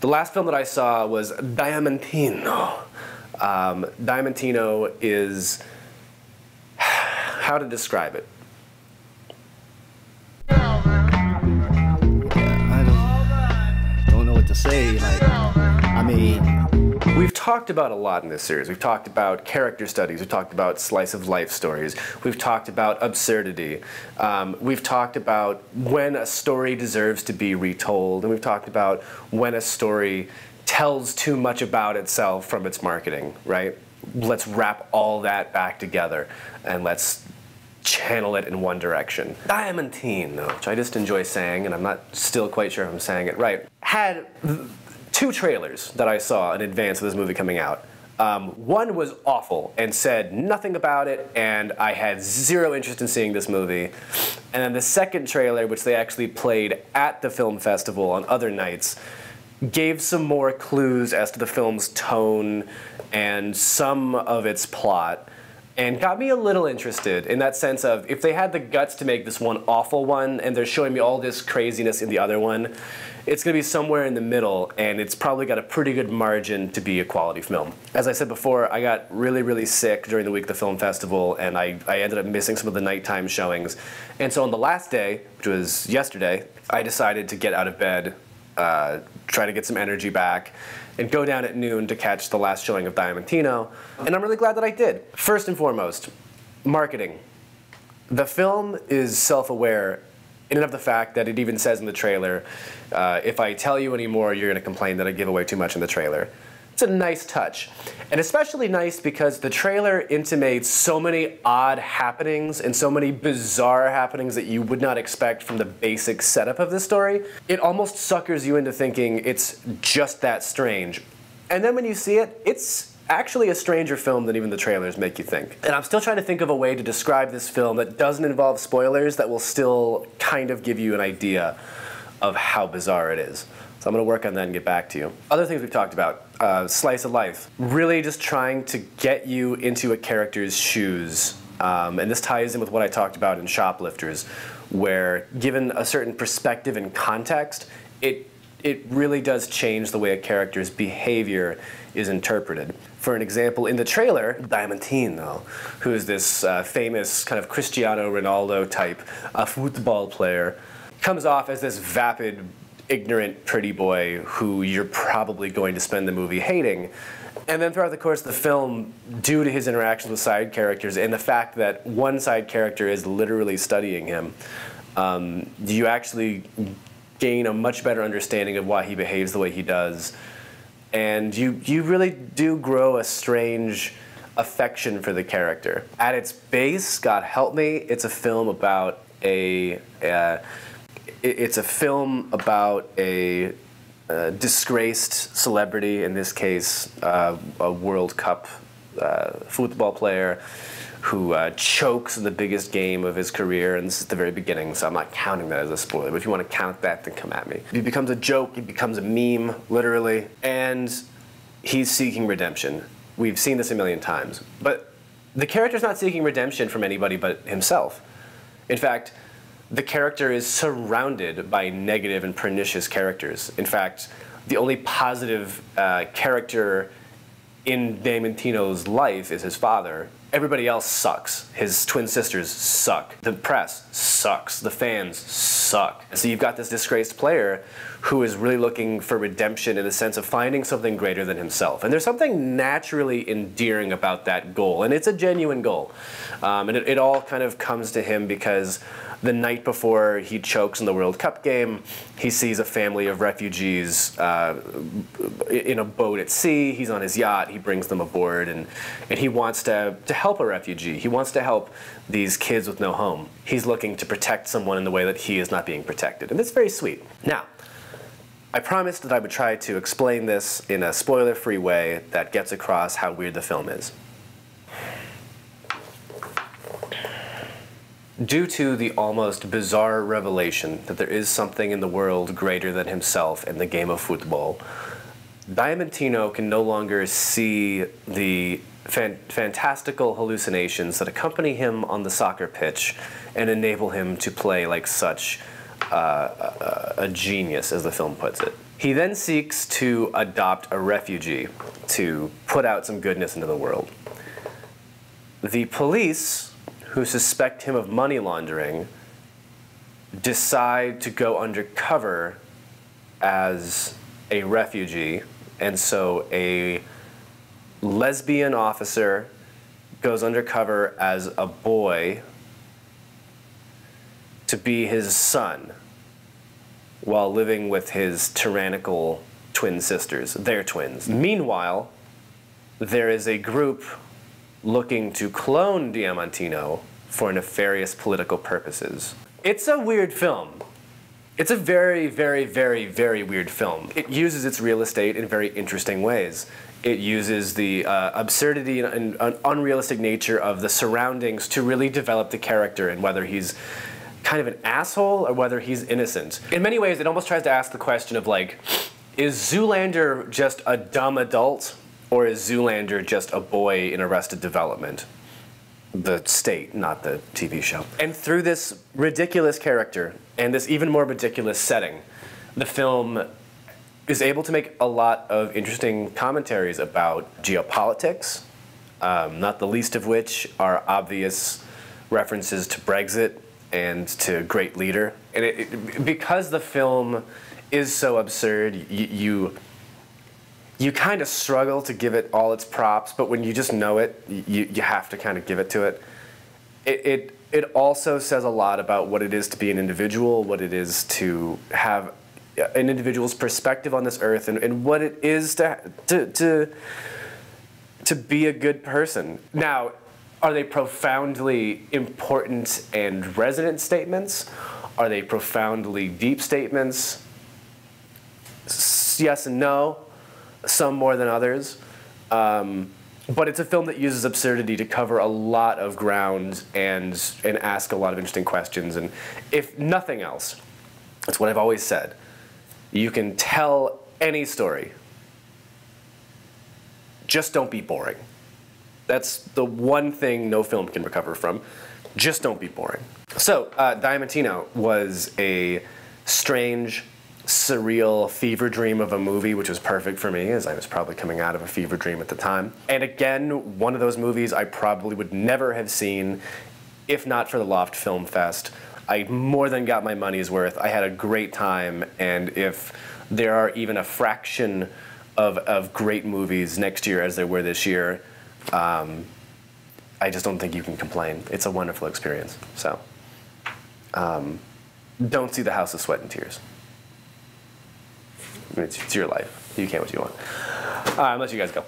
The last film that I saw was Diamantino. Diamantino is, how to describe it? I don't know what to say. Like, I mean, we've talked about a lot in this series. We've talked about character studies. We've talked about slice of life stories. We've talked about absurdity. We've talked about when a story deserves to be retold. And we've talked about when a story tells too much about itself from its marketing, right? Let's wrap all that back together and let's channel it in one direction. Diamantino, which I just enjoy saying, and I'm not still quite sure if I'm saying it right, had two trailers that I saw in advance of this movie coming out. One was awful and said nothing about it, and I had zero interest in seeing this movie. And then the second trailer, which they actually played at the film festival on other nights, gave some more clues as to the film's tone and some of its plot, and got me a little interested in that sense of, if they had the guts to make this one awful one and they're showing me all this craziness in the other one, it's going to be somewhere in the middle, and it's probably got a pretty good margin to be a quality film. As I said before, I got really, really sick during the week of the film festival, and I ended up missing some of the nighttime showings. And so on the last day, which was yesterday, I decided to get out of bed, try to get some energy back, and go down at noon to catch the last showing of Diamantino. And I'm really glad that I did. First and foremost, marketing. The film is self-aware in and of the fact that it even says in the trailer, if I tell you any more, you're going to complain that I give away too much in the trailer. It's a nice touch. And especially nice because the trailer intimates so many odd happenings and so many bizarre happenings that you would not expect from the basic setup of this story. It almost suckers you into thinking it's just that strange. And then when you see it, it's actually a stranger film than even the trailers make you think. And I'm still trying to think of a way to describe this film that doesn't involve spoilers, that will still kind of give you an idea of how bizarre it is. So I'm going to work on that and get back to you. Other things we've talked about, slice of life. Really just trying to get you into a character's shoes. And this ties in with what I talked about in Shoplifters, where given a certain perspective and context, it really does change the way a character's behavior is interpreted. For an example, in the trailer, Diamantino, who is this famous kind of Cristiano Ronaldo type football player, comes off as this vapid, ignorant, pretty boy who you're probably going to spend the movie hating. And then throughout the course of the film, due to his interactions with side characters and the fact that one side character is literally studying him, you actually gain a much better understanding of why he behaves the way he does. And you really do grow a strange affection for the character. At its base, God help me, it's a film about a disgraced celebrity, in this case, a World Cup football player who chokes in the biggest game of his career, and this is the very beginning, so I'm not counting that as a spoiler, but if you want to count that, then come at me. He becomes a joke, he becomes a meme, literally, and he's seeking redemption. We've seen this a million times, but the character's not seeking redemption from anybody but himself. In fact, the character is surrounded by negative and pernicious characters. In fact, the only positive character in Diamantino's life is his father. Everybody else sucks. His twin sisters suck. The press sucks. The fans suck. So you've got this disgraced player who is really looking for redemption in the sense of finding something greater than himself. And there's something naturally endearing about that goal, and it's a genuine goal. And it all kind of comes to him because the night before he chokes in the World Cup game, he sees a family of refugees in a boat at sea. He's on his yacht. He brings them aboard, and he wants to help a refugee. He wants to help these kids with no home. He's looking to protect someone in the way that he is not being protected, and that's very sweet. Now, I promised that I would try to explain this in a spoiler-free way that gets across how weird the film is. Due to the almost bizarre revelation that there is something in the world greater than himself in the game of football, Diamantino can no longer see the fantastical hallucinations that accompany him on the soccer pitch and enable him to play like such a genius, as the film puts it. He then seeks to adopt a refugee to put out some goodness into the world. The police, who suspect him of money laundering, decide to go undercover as a refugee, and so a lesbian officer goes undercover as a boy to be his son while living with his tyrannical twin sisters. They're twins. Meanwhile, there is a group looking to clone Diamantino for nefarious political purposes. It's a weird film. It's a very, very, very, very weird film. It uses its real estate in very interesting ways. It uses the absurdity and unrealistic nature of the surroundings to really develop the character and whether he's kind of an asshole or whether he's innocent. In many ways, it almost tries to ask the question of like, is Zoolander just a dumb adult or is Zoolander just a boy in Arrested Development? The state, not the TV show. And through this ridiculous character and this even more ridiculous setting, the film is able to make a lot of interesting commentaries about geopolitics, not the least of which are obvious references to Brexit and to Great Leader. And because the film is so absurd, you kind of struggle to give it all its props, but when you just know it, you have to kind of give it to it. It also says a lot about what it is to be an individual, what it is to have an individual's perspective on this earth, and what it is to be a good person. Now, are they profoundly important and resonant statements? Are they profoundly deep statements? Yes and no. Some more than others. But it's a film that uses absurdity to cover a lot of ground and ask a lot of interesting questions. And if nothing else, that's what I've always said, you can tell any story. Just don't be boring. That's the one thing no film can recover from. Just don't be boring. So, Diamantino was a strange, surreal fever dream of a movie, which was perfect for me, as I was probably coming out of a fever dream at the time. And again, one of those movies I probably would never have seen if not for the Loft Film Fest. I more than got my money's worth. I had a great time, and if there are even a fraction of great movies next year as there were this year, I just don't think you can complain. It's a wonderful experience. So, don't see The House of Sweat and Tears. It's your life. You can what you want. I'll let you guys go.